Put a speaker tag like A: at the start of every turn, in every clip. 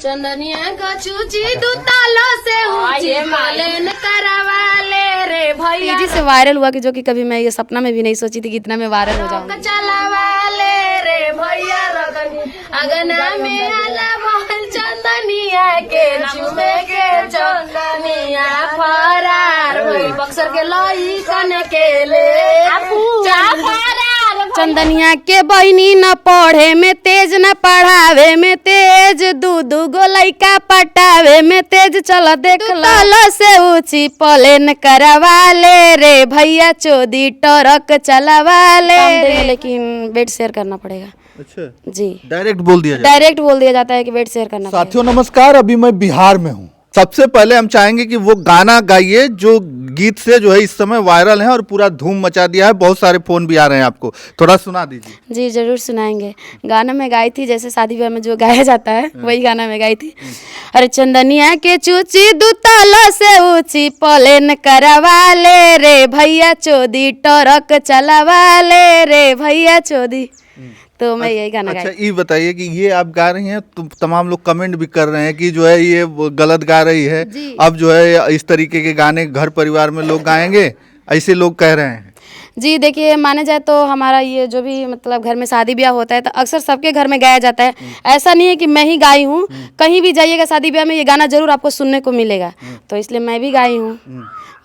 A: चंदनिया का चूची दूतालो से ऊंची मालेन करवा ले रे भैया
B: तेजी से वायरल हुआ कि जो कि कभी मैं ये सपना में भी नहीं सोची थी कि इतना मैं वायरल हो जाऊंगी।
A: चलावा ले रे भैया रगनी अगना में आला महल चंदनिया के चुमे के चंदनिया फरार भई बक्सर के लई कने के ले
B: चंदनिया के बहिनी न पढ़े में तेज न पढ़ावे में तेज दू गो लइका पटावे में तेज चल देख लो से ऊंची प्लेन करवा ले रे भैया चोदी ट्रक चलावा ले लेकिन वेट शेयर करना पड़ेगा।
C: अच्छा
B: जी
C: डायरेक्ट बोल दिया जाए।
B: डायरेक्ट बोल दिया जाता है कि वेट शेयर करना पड़ेगा।
C: साथियों नमस्कार, अभी मैं बिहार में हूँ। सबसे पहले हम चाहेंगे कि वो गाना गाइए जो गीत से जो है इस समय वायरल है और पूरा धूम मचा दिया है। बहुत सारे फोन भी आ रहे हैं, आपको थोड़ा सुना दीजिए।
B: जी जरूर सुनाएंगे। गाना मैं गाई थी जैसे शादी ब्याह में जो गाया जाता है वही गाना मैं गाई थी। अरे चंदनिया के चूची दूतालो से ऊंची प्लेन करवा ले रे भैया चोदी ट्रक चलावा ले रे भैया चोदी। तो मैं यही गाना गाई।
C: अच्छा ये बताइए कि ये आप गा रही हैं तो तमाम लोग कमेंट भी कर रहे हैं कि जो है ये गलत गा रही है। अब जो है इस तरीके के गाने घर परिवार में लोग गाएंगे, ऐसे लोग कह रहे हैं।
B: जी देखिए, माने जाए तो हमारा ये जो भी मतलब घर में शादी ब्याह होता है तो अक्सर सबके घर में गाया जाता है। ऐसा नहीं है कि मैं ही गाई हूँ, कहीं भी जाइएगा शादी ब्याह में ये गाना जरूर आपको सुनने को मिलेगा। तो इसलिए मैं भी गाई हूँ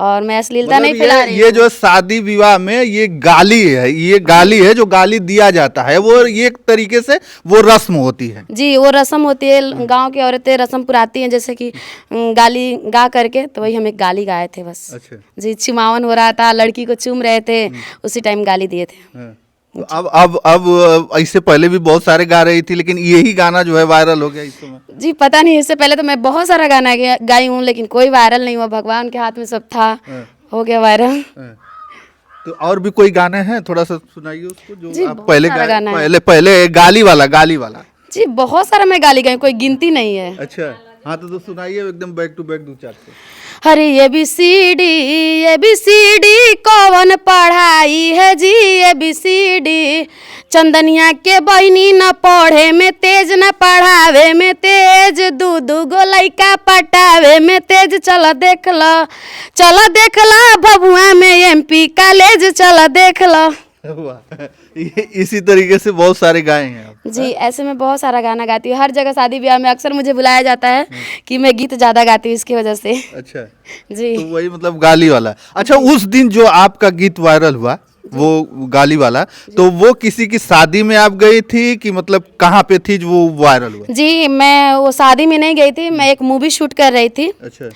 B: और मैं अश्लीलता नहीं फैला रही।
C: ये जो शादी विवाह में ये गाली है, ये गाली है जो गाली दिया जाता है, वो ये एक तरीके से वो रस्म होती है।
B: जी वो रस्म होती है, गांव की औरतें रस्म पुराती हैं जैसे कि गाली गा करके। तो वही हम एक गाली गाए थे बस।
C: अच्छा
B: जी चुमावन हो रहा था, लड़की को चूम रहे थे, उसी टाइम गाली दिए थे।
C: तो अब इससे पहले भी बहुत सारे गा रही थी, लेकिन यही गाना जो है वायरल हो गया इस समय।
B: जी पता नहीं, इससे पहले तो मैं बहुत सारा गाना गाई हूँ लेकिन कोई वायरल नहीं हुआ। भगवान के हाथ में सब था, हो गया वायरल।
C: तो और भी कोई गाने हैं, थोड़ा सा सुनाइए उसको जो आप
B: बहुत
C: पहले
B: सारा गाना है।
C: पहले गाली वाला।
B: जी बहुत सारा मैं गाली गाई, कोई गिनती नहीं है।
C: अच्छा हाँ तो सुनाइए एकदम बैक टू बैक 2-4 से।
B: अरे ये बी सी डी कौन पढ़ाई है जी, ये बी सी डी चंदनिया के बहिनी न पढ़े में तेज न पढ़ावे में तेज दू गो लइका पटावे में तेज चल देख लो भभुआ में MP कॉलेज चल देख लो।
C: इसी तरीके से बहुत सारे गाए हैं आप।
B: जी ऐसे में बहुत सारा गाना गाती हूँ। हर जगह शादी ब्याह में अक्सर मुझे बुलाया जाता है कि मैं गीत ज़्यादा गाती हूँ इसकी वजह से।
C: अच्छा
B: जी
C: तो वही मतलब गाली वाला। अच्छा उस दिन जो आपका गीत वायरल हुआ वो गाली वाला, तो वो किसी की शादी में आप गई थी कि मतलब कहाँ पे थी जो वो वायरल हुआ?
B: जी मैं वो शादी में नहीं गई थी, मैं एक मूवी शूट कर रही थी।
C: अच्छा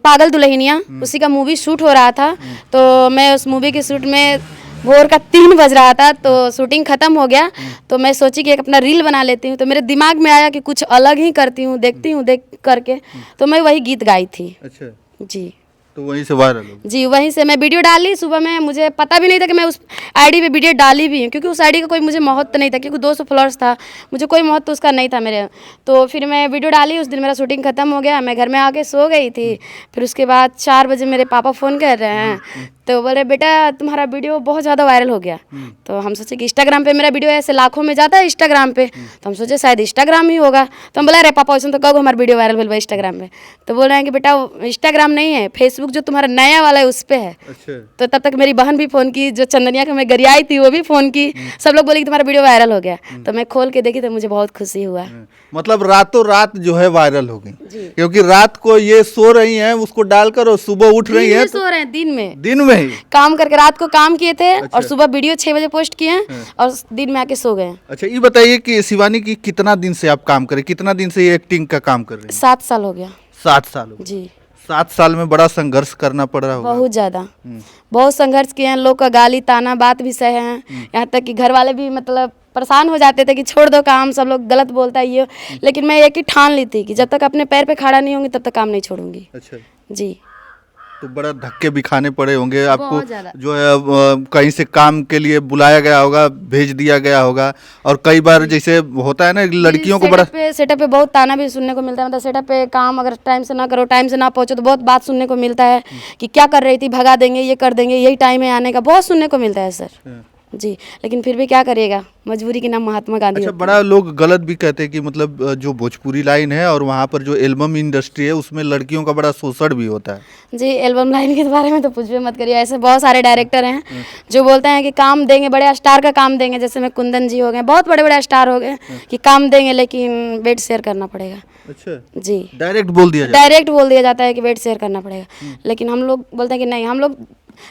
B: पागल दुल्हनिया, उसी का मूवी शूट हो रहा था। तो मैं उस मूवी के शूट में भोर का 3 बज रहा था, तो शूटिंग ख़त्म हो गया। तो मैं सोची कि एक अपना रील बना लेती हूँ। तो मेरे दिमाग में आया कि कुछ अलग ही करती हूँ, देखती हूँ देख करके, तो मैं वही गीत गाई थी।
C: अच्छा
B: जी
C: तो वहीं से वायरल हो गया।
B: जी वहीं से मैं वीडियो डाली सुबह में। मुझे पता भी नहीं था कि मैं उस आईडी पे वीडियो डाली भी हूँ, क्योंकि उस आईडी का कोई मुझे महत्व नहीं था, क्योंकि 200 फॉलोअर्स था, मुझे कोई महत्व उसका नहीं था मेरे। तो फिर मैं वीडियो डाली, उस दिन मेरा शूटिंग ख़त्म हो गया, मैं घर में आके सो गई थी। फिर उसके बाद 4 बजे मेरे पापा फ़ोन कर रहे हैं, तो बोले बेटा तुम्हारा वीडियो बहुत ज़्यादा वायरल हो गया। तो हम सोचे कि इंस्टाग्राम पे मेरा वीडियो ऐसे लाखों में जाता है इंस्टाग्राम पे, तो हम सोचे शायद इंस्टाग्राम ही होगा। तो हम बोला अरे पापा वैसे तो कब हमारा वीडियो वायरल हुआ इंस्टाग्राम पे? तो बोल रहे हैं कि बेटा इंस्टाग्राम नहीं है, फेसबुक जो तुम्हारा नया वाला है उस पे है।
C: अच्छा
B: तो तब तक मेरी बहन भी फ़ोन की, जो चंदनिया का मैं गरियाई थी वो भी फ़ोन की, सब लोग बोले कि तुम्हारा वीडियो वायरल हो गया। तो मैं खोल के देखी तो मुझे बहुत खुशी हुआ।
C: मतलब रातों रात जो है वायरल हो गई, क्योंकि रात को ये सो रही हैं उसको डालकर और सुबह उठ रही हैं।
B: सो रहे हैं दिन
C: में ही
B: काम करके, रात को काम किए थे और सुबह वीडियो 6 बजे पोस्ट किए और दिन में आके सो गए।
C: अच्छा ये बताइए कि शिवानी की कितना दिन से आप काम करें, कितना दिन से ये एक्टिंग का काम कर रही हैं?
B: 7 साल हो गया।
C: 7 साल हो गए।
B: जी
C: 7 साल में बड़ा संघर्ष करना पड़ रहा होगा।
B: बहुत ज़्यादा, बहुत संघर्ष किए हैं। लोग का गाली ताना बात भी सहे हैं, यहाँ तक कि घर वाले भी मतलब परेशान हो जाते थे कि छोड़ दो काम, सब लोग गलत बोलता है ये। लेकिन मैं एक ही ठान ली थी कि जब तक अपने पैर पे खड़ा नहीं होंगी तब तक काम नहीं छोड़ूंगी।
C: अच्छा
B: जी
C: तो बड़ा धक्के भी खाने पड़े होंगे आपको,
B: बहुत ज़्यादा।
C: जो है कहीं से काम के लिए बुलाया गया होगा, भेज दिया गया होगा, और कई बार जैसे होता है ना लड़कियों को बड़ा
B: सेटअप पे बहुत ताना भी सुनने को मिलता है। मतलब सेटअप पे काम अगर टाइम से ना करो, टाइम से ना पहुंचो तो बहुत बात सुनने को मिलता है कि क्या कर रही थी, भगा देंगे, ये कर देंगे, यही टाइम है आने का, बहुत सुनने को मिलता है सर। जी, लेकिन फिर भी क्या करिएगा, मजबूरी के नाम महात्मा गांधी
C: अच्छा,
B: होते
C: बड़ा लोग गलत भी कहते हैं कि मतलब जो भोजपुरी लाइन है और वहाँ पर जो एल्बम इंडस्ट्री है उसमें लड़कियों का बड़ा शोषण भी होता है।
B: हैं। जी, एल्बम लाइन के बारे में तो कुछ भी मत करिए, ऐसे बहुत सारे डायरेक्टर हैं जो बोलते हैं कि काम देंगे, बड़े स्टार का काम देंगे, जैसे में कुंदन जी हो गए, बहुत बड़े बड़े स्टार हो गए कि काम देंगे लेकिन बेड शेयर करना पड़ेगा।
C: अच्छा,
B: जी,
C: डायरेक्ट बोल दिया जाता
B: डायरेक्ट बोल दिया जाता है कि वेट शेयर करना पड़ेगा, लेकिन हम लोग बोलते हैं कि नहीं, हम लोग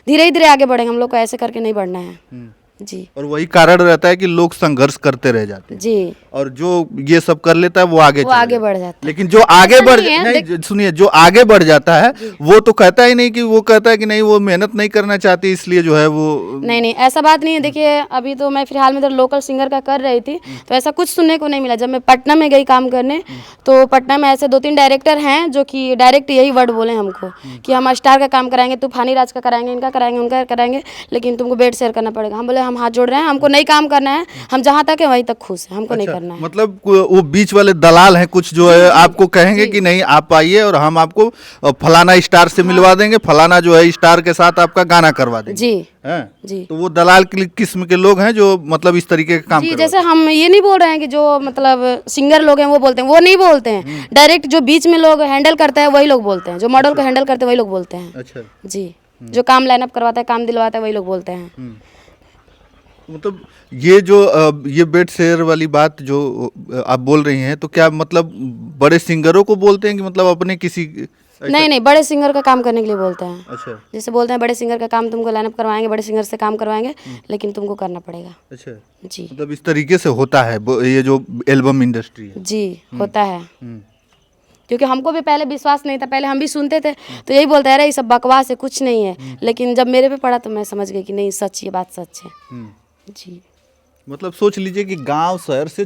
B: धीरे धीरे आगे बढ़ेंगे, हम लोग को ऐसे करके नहीं बढ़ना है।
C: है।
B: जी
C: और वही कारण रहता है कि लोग संघर्ष करते रह जाते हैं,
B: जी,
C: और जो ये सब कर लेता है वो आगे
B: वो
C: चला
B: आगे
C: जाता है।
B: बढ़ जाता है।
C: लेकिन जो आगे
B: ऐसा
C: बढ़
B: नहीं है,
C: नहीं, सुनिए, जो आगे बढ़ जाता है वो तो कहता ही नहीं, कि वो कहता है कि नहीं, वो मेहनत नहीं करना चाहती इसलिए जो है वो।
B: नहीं नहीं, ऐसा बात नहीं है। देखिए, अभी तो मैं फिलहाल में इधर लोकल सिंगर का कर रही थी, तो ऐसा कुछ सुनने को नहीं मिला। जब मैं पटना में गई काम करने, तो पटना में ऐसे 2-3 डायरेक्टर हैं जो कि डायरेक्ट यही वर्ड बोले हमको कि हम स्टार का काम कराएंगे, तूफानी राज का कराएंगे, इनका कराएंगे, उनका कराएंगे, लेकिन तुमको बेड शेयर करना पड़ेगा। हम बोले हम हाथ जोड़ रहे हैं, हमको नहीं काम करना है, हम जहाँ तक है वहीं तक खुश हैं, हमको नहीं करना है।
C: मतलब वो बीच वाले दलाल हैं कुछ जो है आपको कहेंगे कि नहीं आप आइए और हम आपको फलाना स्टार से मिलवा देंगे, फलाना जो है स्टार के साथ आपका गाना करवा देंगे।
B: जी
C: हैं?
B: जी
C: तो वो दलाल किस्म के लोग हैं जो मतलब इस तरीके का काम
B: जी,
C: करवाते
B: जैसे हम ये नहीं बोल रहे हैं कि जो मतलब सिंगर लोग हैं वो बोलते हैं, वो नहीं बोलते हैं। डायरेक्ट जो बीच में लोग हैंडल करते हैं वही लोग बोलते हैं, जो मॉडल को हैंडल करते हैं वही लोग बोलते हैं।
C: हैं। अच्छा,
B: जी, जो काम लाइनअप करवाता है, काम दिलवाता है, वही लोग बोलते हैं।
C: मतलब ये जो ये बेड शेयर वाली बात जो आप बोल रही हैं, तो क्या मतलब बड़े सिंगरों को बोलते हैं कि मतलब अपने किसी
B: नहीं नहीं, बड़े सिंगर का काम करने के लिए बोलते हैं।
C: अच्छा
B: जैसे बोलते हैं बड़े सिंगर का काम तुमको लाइनअप करवाएंगे, बड़े सिंगर से काम करवाएंगे, लेकिन तुमको करना पड़ेगा।
C: अच्छा,
B: जी
C: मतलब इस तरीके से होता है ये जो एल्बम इंडस्ट्री है।
B: जी, होता है। क्योंकि हमको भी पहले विश्वास नहीं था, पहले हम भी सुनते थे तो यही बोलते हैं, अरे ये सब बकवास है, कुछ नहीं है, लेकिन जब मेरे पे पड़ा तो मैं समझ गई कि नहीं, सच, ये बात सच है। जी,
C: मतलब सोच लीजिए कि गांव शहर से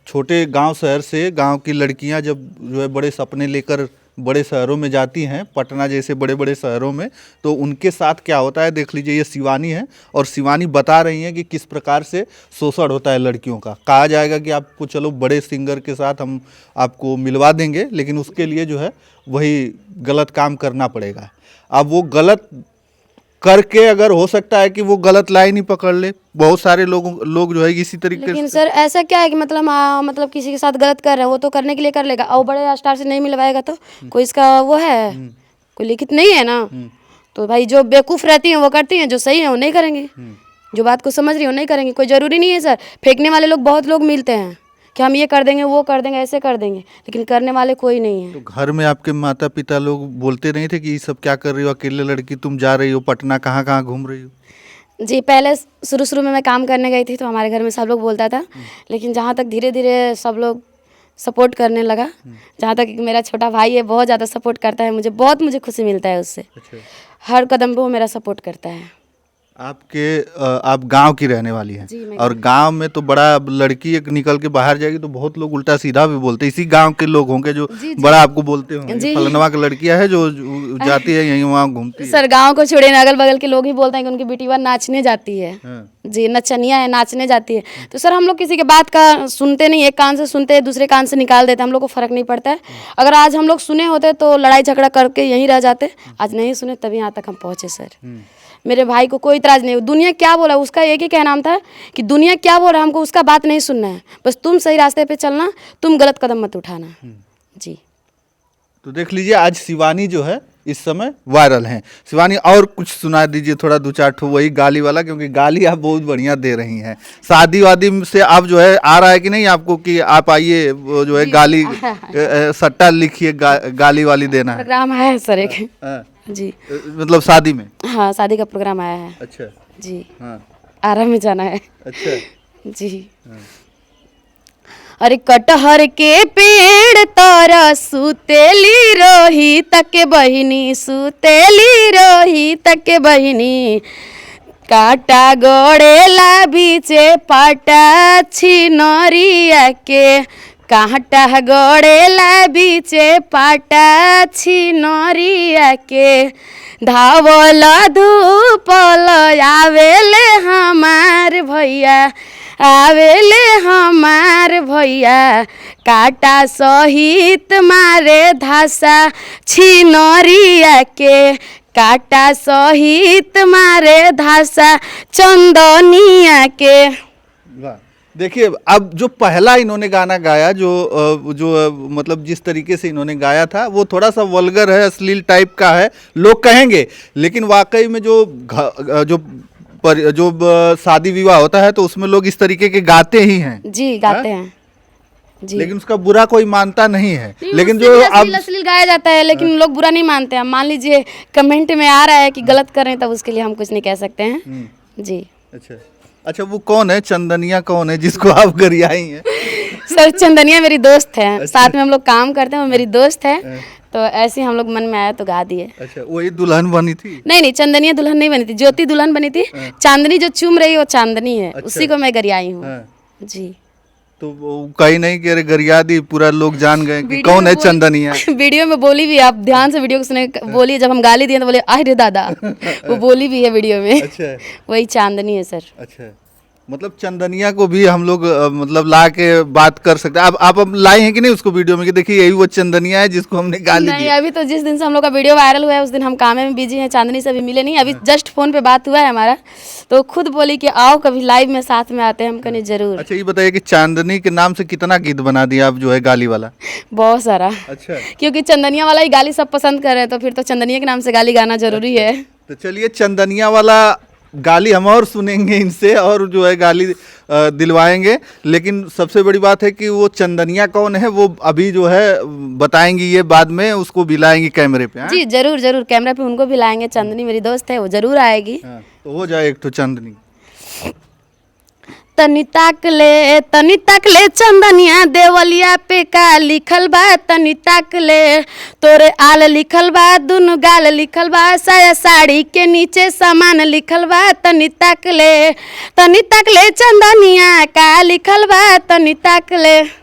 C: छोटे गांव शहर से गांव की लड़कियां जब जो है बड़े सपने लेकर बड़े शहरों में जाती हैं, पटना जैसे बड़े बड़े शहरों में, तो उनके साथ क्या होता है देख लीजिए। ये शिवानी है और शिवानी बता रही हैं कि किस प्रकार से शोषण होता है लड़कियों का। कहा जाएगा कि आपको चलो बड़े सिंगर के साथ हम आपको मिलवा देंगे, लेकिन उसके लिए जो है वही गलत काम करना पड़ेगा। अब वो गलत करके अगर हो सकता है कि वो गलत लाइन ही पकड़ ले, बहुत सारे लोग जो है इसी तरीके
B: लेकिन
C: से।
B: सर ऐसा क्या है कि मतलब मतलब किसी के साथ गलत कर रहे हैं, वो तो करने के लिए कर लेगा, और बड़े स्टार से नहीं मिलवाएगा तो कोई इसका वो है, कोई लिखित नहीं है ना। तो भाई जो बेवकूफ़ रहती हैं वो करती हैं, जो सही है वो नहीं करेंगे, जो बात को समझ रही है वो नहीं करेंगे। कोई ज़रूरी नहीं है सर, फेंकने वाले लोग बहुत लोग मिलते हैं कि हम ये कर देंगे, वो कर देंगे, ऐसे कर देंगे, लेकिन करने वाले कोई नहीं है।
C: तो घर में आपके माता पिता लोग बोलते नहीं थे कि ये सब क्या कर रही हो, अकेले लड़की तुम जा रही हो पटना, कहाँ कहाँ घूम रही हो?
B: जी, पहले शुरू में मैं काम करने गई थी तो हमारे घर में सब लोग बोलता था, लेकिन जहाँ तक धीरे धीरे सब लोग सपोर्ट करने लगा, जहाँ तक मेरा छोटा भाई है बहुत ज़्यादा सपोर्ट करता है मुझे खुशी मिलता है उससे।
C: अच्छा,
B: हर कदम पे वो मेरा सपोर्ट करता है।
C: आप गांव की रहने वाली हैं,
B: जी, मैं
C: और गांव में तो बड़ा लड़की एक निकल के बाहर जाएगी तो बहुत लोग उल्टा सीधा भी बोलते हैं। इसी गांव के लोग होंगे जो बड़ा आपको बोलते होंगे, फलनवा की लड़कियां है जो जाती है यहीं वहाँ घूमती है।
B: सर गांव को छोड़े, अगल बगल के लोग ही बोलते हैं कि उनकी बेटीवा नाचने जाती है। जी, नचनिया है, नाचने जाती है। तो सर हम लोग किसी के बात का सुनते नहीं, एक कान से सुनते हैं दूसरे कान से निकाल देते, हम लोग को फर्क नहीं पड़ता है। अगर आज हम लोग सुने होते तो लड़ाई झगड़ा करके यहीं रह जाते, आज नहीं सुने तभी यहाँ तक हम पहुँचे सर। मेरे भाई को कोई इतराज़ नहीं, दुनिया क्या बोला उसका एक ही कहना था कि दुनिया क्या बोल रहा है हमको उसका बात नहीं सुनना है, बस तुम सही रास्ते पे चलना, तुम गलत कदम मत उठाना। जी,
C: तो देख लीजिए आज शिवानी जो है इस समय वायरल हैं। शिवानी और कुछ सुना दीजिए थोड़ा, 2-4 ठो वही गाली वाला, क्योंकि गाली आप बहुत बढ़िया दे रही हैं। शादी वादी से आप जो है आ रहा है कि नहीं आपको कि आप आइए वो जो है गाली सट्टा लिखिए गाली वाली देना है?
B: प्रोग्राम आया है सर एक। जी,
C: मतलब शादी में?
B: हाँ, शादी का प्रोग्राम आया है।
C: अच्छा,
B: जी,
C: हाँ,
B: आराम में जाना है।
C: अच्छा,
B: जी, अरे कटहर के पेड़ तारा सुतेली रोही तक बहिनी, सुतेली रोही तक बहिनी, काटा गड़ेला बीचे पाटा छिनरिया के, काटा गड़ेला बीचे पाटा छिनरिया के, धावल धूपल आवेले हमार भैया, आवेले हमार भैया, काटा सहित मारे धासा छिनरिया के, काटा सहित मारे धासा चंदनिया के।
C: वाह। देखिए अब जो पहला इन्होंने गाना गाया जो मतलब जिस तरीके से इन्होंने गाया था वो थोड़ा सा वल्गर है, अश्लील टाइप का है, लोग कहेंगे, लेकिन वाकई में जो शादी विवाह होता है तो उसमें लोग इस तरीके के गाते ही हैं।
B: जी गाते हैं जी।
C: लेकिन उसका बुरा कोई मानता नहीं है। लेकिन
B: उससे
C: जो
B: भी
C: अब
B: अश्लील अश्लील गाया जाता है, लेकिन लोग बुरा नहीं मानते हैं। मान लीजिए कमेंट में आ रहा है कि गलत कर रहे हैं, तब उसके लिए हम कुछ नहीं कह सकते हैं जी।
C: अच्छा वो कौन है, चंदनिया कौन है जिसको आप गरियाई हैं?
B: सर चंदनिया मेरी दोस्त है, साथ में हम लोग काम करते हैं, वो मेरी दोस्त है, तो ऐसे ही हम लोग मन में आया तो गा दिए।
C: अच्छा वही दुल्हन बनी थी?
B: नहीं, चंदनिया दुल्हन नहीं बनी थी, ज्योति दुल्हन बनी थी। चांदनी जो चूम रही है वो चांदनी है।
C: अच्छा।
B: उसी को मैं गरियाई हूँ
C: हाँ।
B: जी।
C: तो वो कहीं नहीं कि अरे गरिया दी, पूरा लोग जान गए कि
B: वीडियो
C: कौन
B: में
C: है
B: बोल-
C: चंदनिया।
B: वीडियो में बोली भी, आप ध्यान से वीडियो को सुने, बोली जब हम गाली दिए तो बोले आह रे दादा, वो बोली भी है वीडियो में।
C: अच्छा
B: वही चांदनी है सर।
C: अच्छा, मतलब चंदनिया को भी हम लोग मतलब ला के बात कर सकते हैं। आप अब लाए हैं कि नहीं उसको वीडियो में कि देखिए यही वो चंदनिया है जिसको हमने गाली दी?
B: नहीं, अभी तो जिस दिन से हम लोग का वीडियो वायरल हुआ है उस दिन हम काम में बिजी हैं, चांदनी से अभी मिले नहीं। अभी जस्ट फोन पे बात हुआ है हमारा, तो खुद बोली कि आओ कभी लाइव में साथ में आते हैं। हम कहने जरूर।
C: अच्छा ये बताइए कि चांदनी के नाम से कितना गीत बना दिया आप जो है गाली वाला?
B: बहुत सारा।
C: अच्छा
B: क्योंकि चंदनिया वाला ही गाली सब पसंद कर रहे हैं, तो फिर तो चंदनिया के नाम से गाली गाना जरूरी है।
C: तो चलिए चंदनिया वाला गाली हम और सुनेंगे इनसे, और जो है गाली दिलवाएंगे। लेकिन सबसे बड़ी बात है कि वो चंदनिया कौन है वो अभी जो है बताएंगी, ये बाद में उसको भी लाएंगी कैमरे पे। हाँ?
B: जी जरूर जरूर, कैमरा पे उनको भी लाएंगे। चांदनी मेरी दोस्त है, वो जरूर आएगी।
C: हाँ, तो हो जाए एक तो चांदनी।
B: तनी ताक ले चंदनिया देवलिया पे का लिखल बा। तनी ताक ले तोरे आल लिखल बा, दुनु गाल लिखल बा, साया साड़ी के नीचे सामान लिखल बा। तनी ताक ले चंदनिया का लिखल बा। तनी ताक ले।